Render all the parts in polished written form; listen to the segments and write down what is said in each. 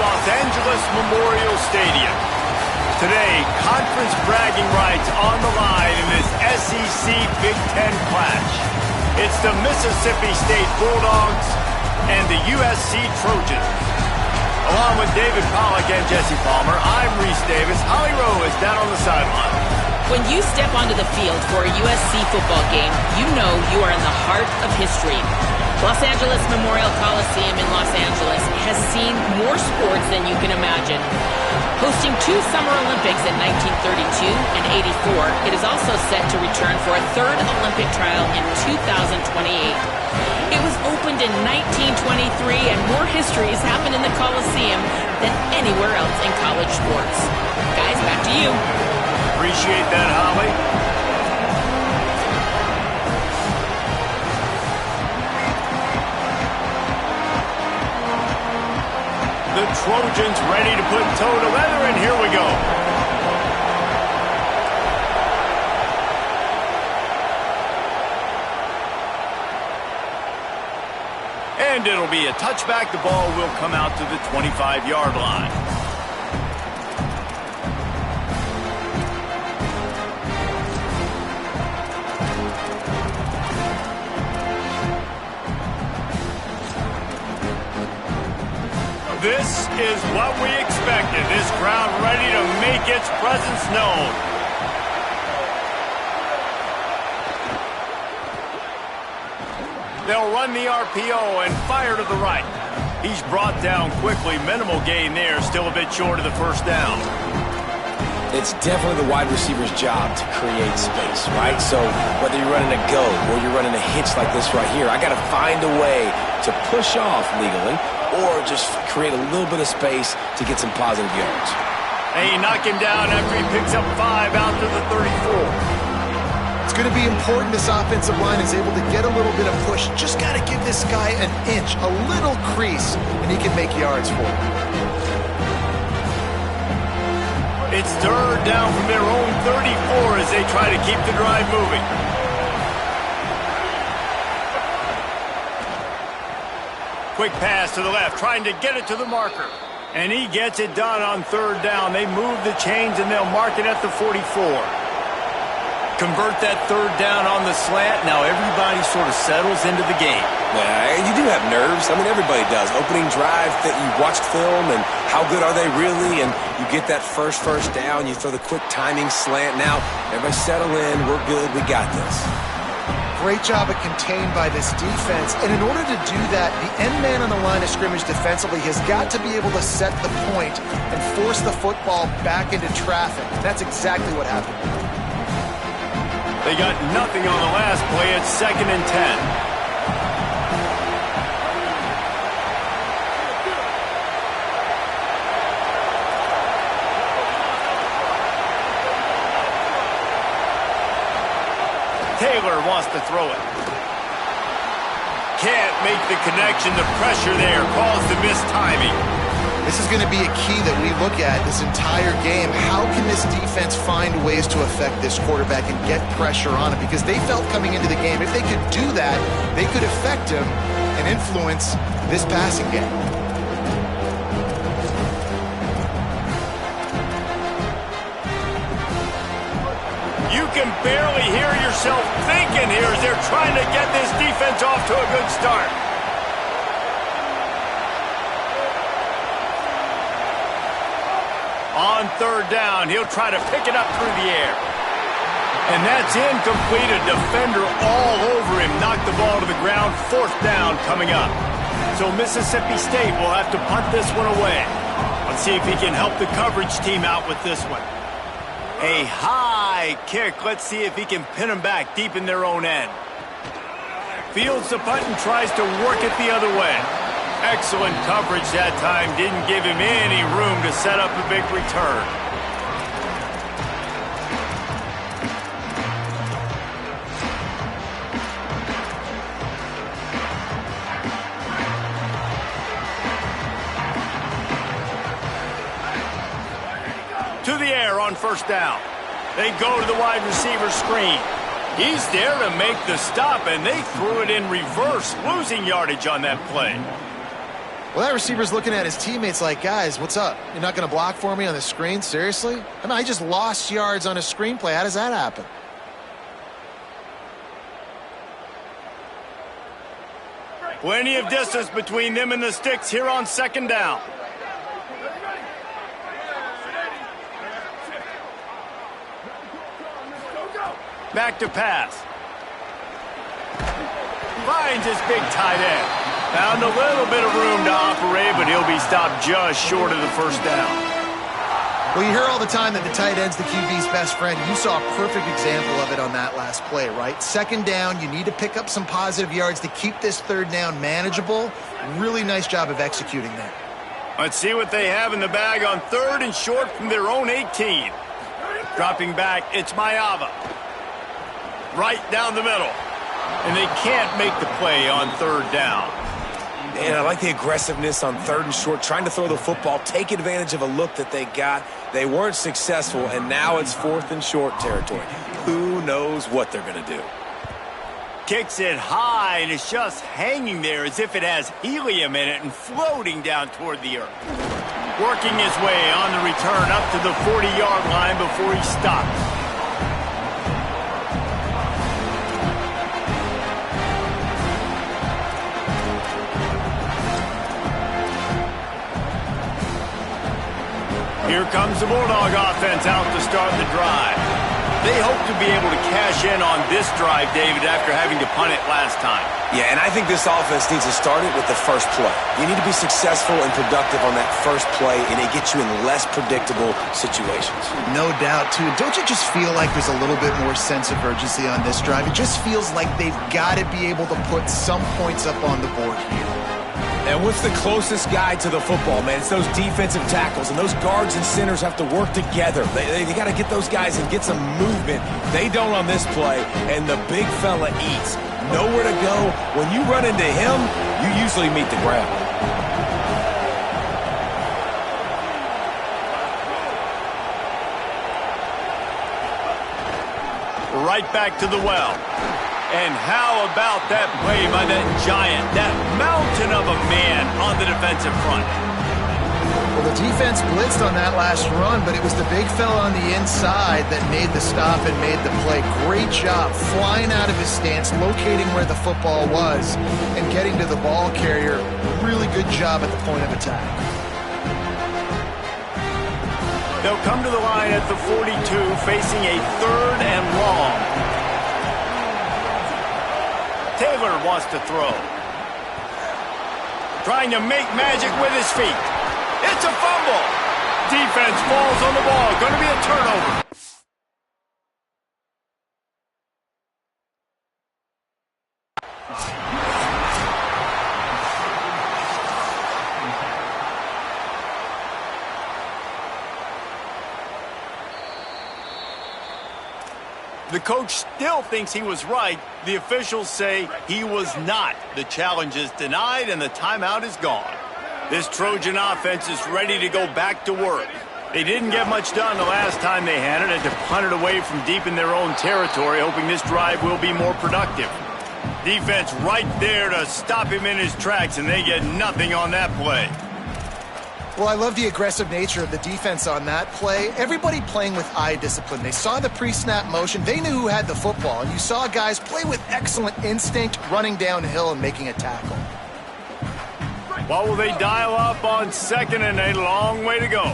Los Angeles Memorial Stadium. Today, conference bragging rights on the line in this SEC Big Ten clash. It's the Mississippi State Bulldogs and the USC Trojans. Along with David Pollack and Jesse Palmer, I'm Reese Davis. Holly Rowe is down on the sideline. When you step onto the field for a USC football game, you know you are in the heart of history. Los Angeles Memorial Coliseum in Los Angeles has seen more sports than you can imagine. Hosting 2 Summer Olympics in 1932 and 84, it is also set to return for a 3rd Olympic trial in 2028. It was opened in 1923, and more history has happened in the Coliseum than anywhere else in college sports. Guys, back to you. Appreciate that, Holly. The Trojans ready to put toe to leather, and here we go. And it'll be a touchback. The ball will come out to the 25-yard line. This is what we expected. This crowd ready to make its presence known. They'll run the RPO and fire to the right. He's brought down quickly. Minimal gain there. Still a bit short of the first down. It's definitely the wide receiver's job to create space, right? So whether you're running a go or you're running a hitch like this right here, I got to find a way to push off legally or just create a little bit of space to get some positive yards. Hey, knock him down after he picks up 5 out to the 34. It's going to be important this offensive line is able to get a little bit of push. Just got to give this guy an inch, a little crease, and he can make yards for it. It's 3rd down from their own 34 as they try to keep the drive moving. Quick pass to the left, trying to get it to the marker. And he gets it done on 3rd down. They move the chains, and they'll mark it at the 44. Convert that 3rd down on the slant. Now everybody sort of settles into the game. Yeah, you do have nerves. I mean, everybody does. Opening drive, that you watched film, and how good are they really? And you get that first down. You throw the quick timing slant. Now, everybody settle in. We're good. We got this. Great job of contained by this defense. And in order to do that, the end man on the line of scrimmage defensively has got to be able to set the point and force the football back into traffic. That's exactly what happened. They got nothing on the last play. It's 2nd and 10. Taylor wants to throw it. Can't make the connection. The pressure there caused the missed timing. This is going to be a key that we look at this entire game. How can this defense find ways to affect this quarterback and get pressure on him? Because they felt coming into the game, if they could do that, they could affect him and influence this passing game. You can barely hear yourself thinking here as they're trying to get this defense off to a good start. On 3rd down, he'll try to pick it up through the air. And that's incomplete. A defender all over him. Knocked the ball to the ground. 4th down coming up. So Mississippi State will have to punt this one away. Let's see if he can help the coverage team out with this one. A high kick. Let's see if he can pin them back deep in their own end. Fields the punt and tries to work it the other way. Excellent coverage that time. Didn't give him any room to set up a big return. To the air on 1st down. They go to the wide receiver screen. He's there to make the stop, and they threw it in reverse, losing yardage on that play. Well, that receiver's looking at his teammates like, guys, what's up? You're not going to block for me on the screen? Seriously? I mean, I just lost yards on a screenplay. How does that happen? Plenty of distance between them and the sticks here on second down. Back to pass. Finds his big tight end. Found a little bit of room to operate, but he'll be stopped just short of the first down. Well, you hear all the time that the tight end's the QB's best friend. You saw a perfect example of it on that last play, right? Second down, you need to pick up some positive yards to keep this third down manageable. Really nice job of executing that. Let's see what they have in the bag on third and short from their own 18. Dropping back, it's Mayava. Right down the middle. And they can't make the play on third down. Man, I like the aggressiveness on third and short, trying to throw the football, take advantage of a look that they got. They weren't successful, and now it's fourth and short territory. Who knows what they're going to do? Kicks it high, and it's just hanging there as if it has helium in it and floating down toward the earth. Working his way on the return up to the 40-yard line before he stops. Here comes the Bulldog offense out to start the drive. They hope to be able to cash in on this drive, David, after having to punt it last time. Yeah, and I think this offense needs to start it with the first play. You need to be successful and productive on that first play, and it gets you in less predictable situations. No doubt, too. Don't you just feel like there's a little bit more sense of urgency on this drive? It just feels like they've got to be able to put some points up on the board here. And what's the closest guy to the football, man? It's those defensive tackles, and those guards and centers have to work together. They got to get those guys and get some movement. They don't on this play, and the big fella eats. Nowhere to go. When you run into him, you usually meet the ground. Right back to the well. And how about that play by that giant, that mountain of a man on the defensive front? Well, the defense blitzed on that last run, but it was the big fella on the inside that made the stop and made the play. Great job flying out of his stance, locating where the football was, and getting to the ball carrier. Really good job at the point of attack. They'll come to the line at the 42, facing a third and long. Taylor wants to throw. Trying to make magic with his feet. It's a fumble. Defense falls on the ball. Going to be a turnover. The coach still thinks he was right. The officials say he was not. The challenge is denied and the timeout is gone. This Trojan offense is ready to go back to work. They didn't get much done the last time they had it, and to punt it away from deep in their own territory, hoping this drive will be more productive. Defense right there to stop him in his tracks, and they get nothing on that play. Well, I love the aggressive nature of the defense on that play. Everybody playing with eye discipline. They saw the pre-snap motion. They knew who had the football. And you saw guys play with excellent instinct, running downhill and making a tackle. What will they dial up on second, and a long way to go?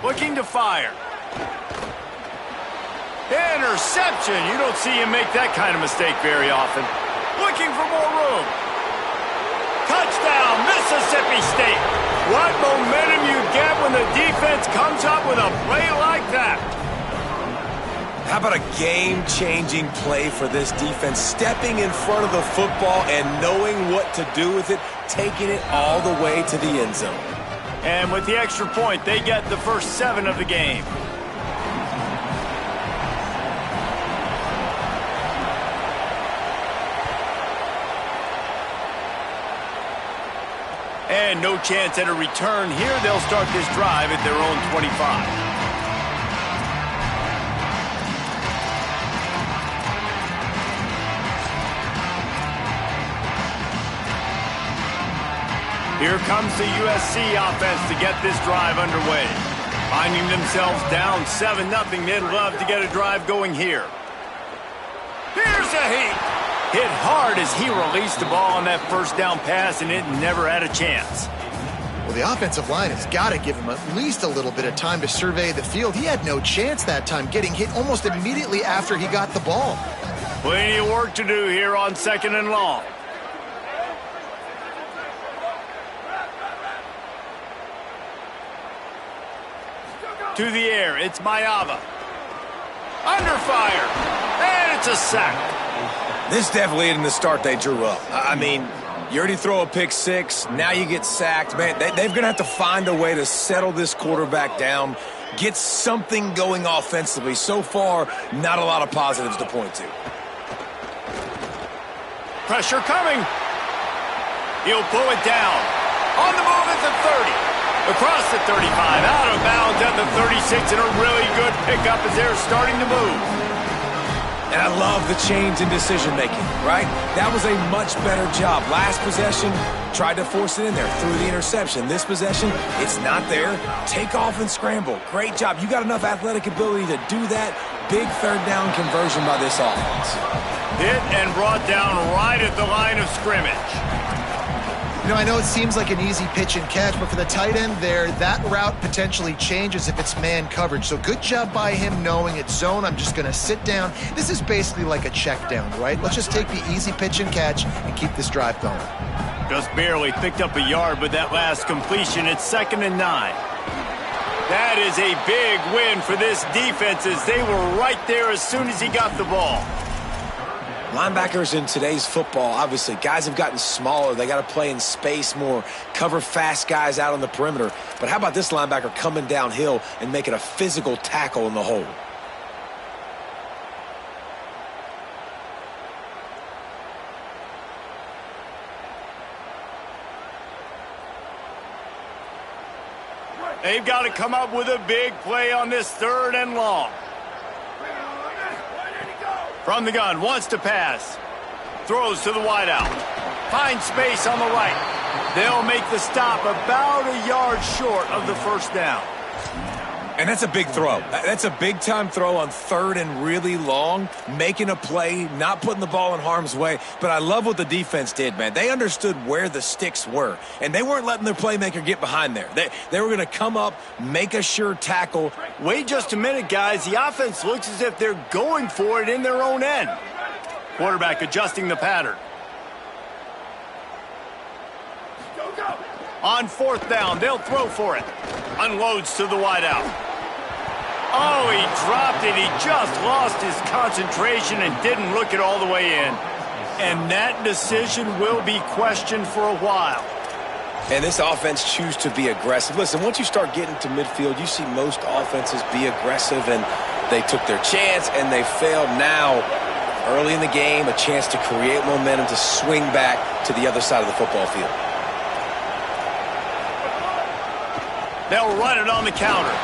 Looking to fire. Interception. You don't see him make that kind of mistake very often. Looking for more room. Touchdown, Mississippi State. What momentum you get when the defense comes up with a play like that. How about a game-changing play for this defense? Stepping in front of the football and knowing what to do with it, taking it all the way to the end zone. And with the extra point, they get the first 7 of the game. And no chance at a return here. They'll start this drive at their own 25. Here comes the USC offense to get this drive underway. Finding themselves down 7-0, they'd love to get a drive going here. Here's a heat. Hit hard as he released the ball on that first down pass, and it never had a chance. Well, the offensive line has got to give him at least a little bit of time to survey the field. He had no chance that time, getting hit almost immediately after he got the ball. Plenty of work to do here on 2nd and long. To the air, it's Mayava. Under fire, and it's a sack. This definitely isn't the start they drew up. I mean, you already throw a pick six, now you get sacked. Man, they're going to have to find a way to settle this quarterback down, get something going offensively. So far, not a lot of positives to point to. Pressure coming. He'll pull it down. On the move at the 30. Across the 35, out of bounds at the 36, and a really good pickup as they're starting to move. And I love the change in decision-making, right? That was a much better job. Last possession, tried to force it in there, threw the interception. This possession, it's not there. Take off and scramble. Great job. You got enough athletic ability to do that. Big third down conversion by this offense. Hit and brought down right at the line of scrimmage. You know, I know it seems like an easy pitch and catch, but for the tight end there, that route potentially changes if it's man coverage. So good job by him knowing it's zone. I'm just going to sit down. This is basically like a check down, right? Let's just take the easy pitch and catch and keep this drive going. Just barely picked up a yard, but that last completion, it's 2nd and 9. That is a big win for this defense as they were right there as soon as he got the ball. Linebackers in today's football, obviously, guys have gotten smaller. They got to play in space more, cover fast guys out on the perimeter. But how about this linebacker coming downhill and making a physical tackle in the hole? They've got to come up with a big play on this 3rd and long. From the gun, wants to pass. Throws to the wideout. Finds space on the right. They'll make the stop about a yard short of the first down. And that's a big throw. That's a big-time throw on 3rd and really long, making a play, not putting the ball in harm's way. But I love what the defense did, man. They understood where the sticks were, and they weren't letting their playmaker get behind there. They were going to come up, make a sure tackle. Wait just a minute, guys. The offense looks as if they're going for it in their own end. Quarterback adjusting the pattern. On 4th down, they'll throw for it. Unloads to the wideout. Oh, he dropped it. He just lost his concentration and didn't look it all the way in. And that decision will be questioned for a while. And this offense chooses to be aggressive. Listen, once you start getting to midfield, you see most offenses be aggressive, and they took their chance, and they failed. Now, early in the game, a chance to create momentum, to swing back to the other side of the football field. They'll run it on the counter.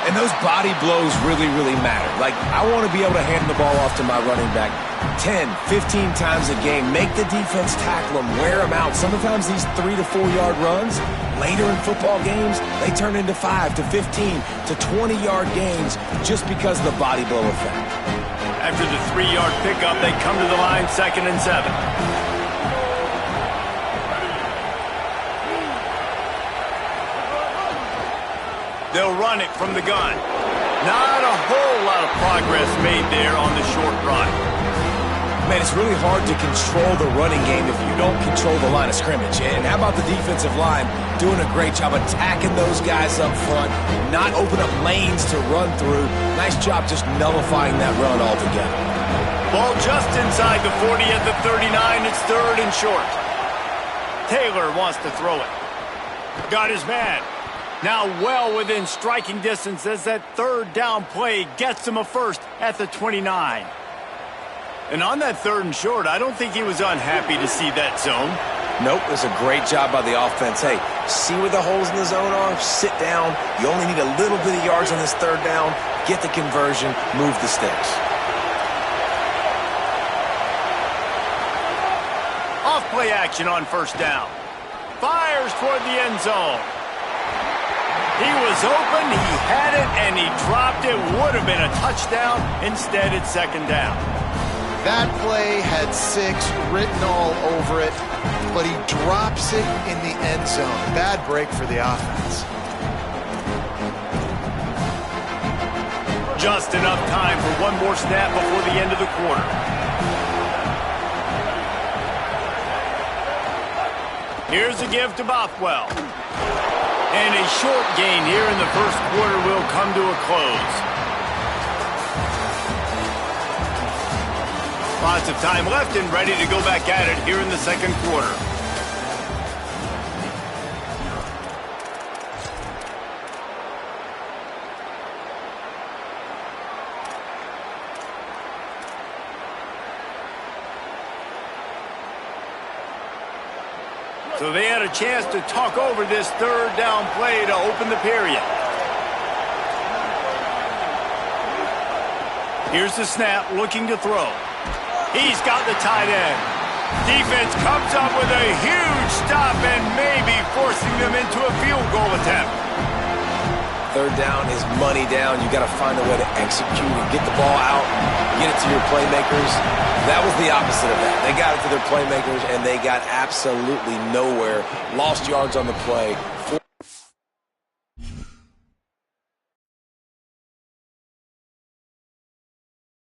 And those body blows really, really matter. Like, I want to be able to hand the ball off to my running back 10, 15 times a game. Make the defense tackle them, wear them out. Sometimes these 3 to 4 yard runs, later in football games, they turn into 5 to 15 to 20 yard gains just because of the body blow effect. After the 3 yard pickup, they come to the line 2nd and 7. They'll run it from the gun. Not a whole lot of progress made there on the short run. Man, it's really hard to control the running game if you don't control the line of scrimmage. And how about the defensive line doing a great job attacking those guys up front, not open up lanes to run through. Nice job just nullifying that run altogether. Ball just inside the 40 at the 39. It's 3rd and short. Taylor wants to throw it. Got his man. Now well within striking distance as that 3rd down play gets him a first at the 29. And on that 3rd and short, I don't think he was unhappy to see that zone. Nope, it was a great job by the offense. Hey, see where the holes in the zone are? Sit down. You only need a little bit of yards on this 3rd down. Get the conversion, move the sticks. Off play action on 1st down. fires toward the end zone. He was open, he had it, and he dropped it. Would have been a touchdown. Instead, it's second down. That play had 6 written all over it, but he drops it in the end zone. Bad break for the offense. Just enough time for one more snap before the end of the quarter. Here's a give to Bothwell. And a short gain here in the first quarter will come to a close. Lots of time left and ready to go back at it here in the second quarter. So they had a chance to talk over this third down play to open the period. Here's the snap, looking to throw. He's got the tight end. Defense comes up with a huge stop and maybe forcing them into a field goal attempt. Third down is money down. You got to find a way to execute and get the ball out, get it to your playmakers. That was the opposite of that. They got it to their playmakers, and they got absolutely nowhere. Lost yards on the play.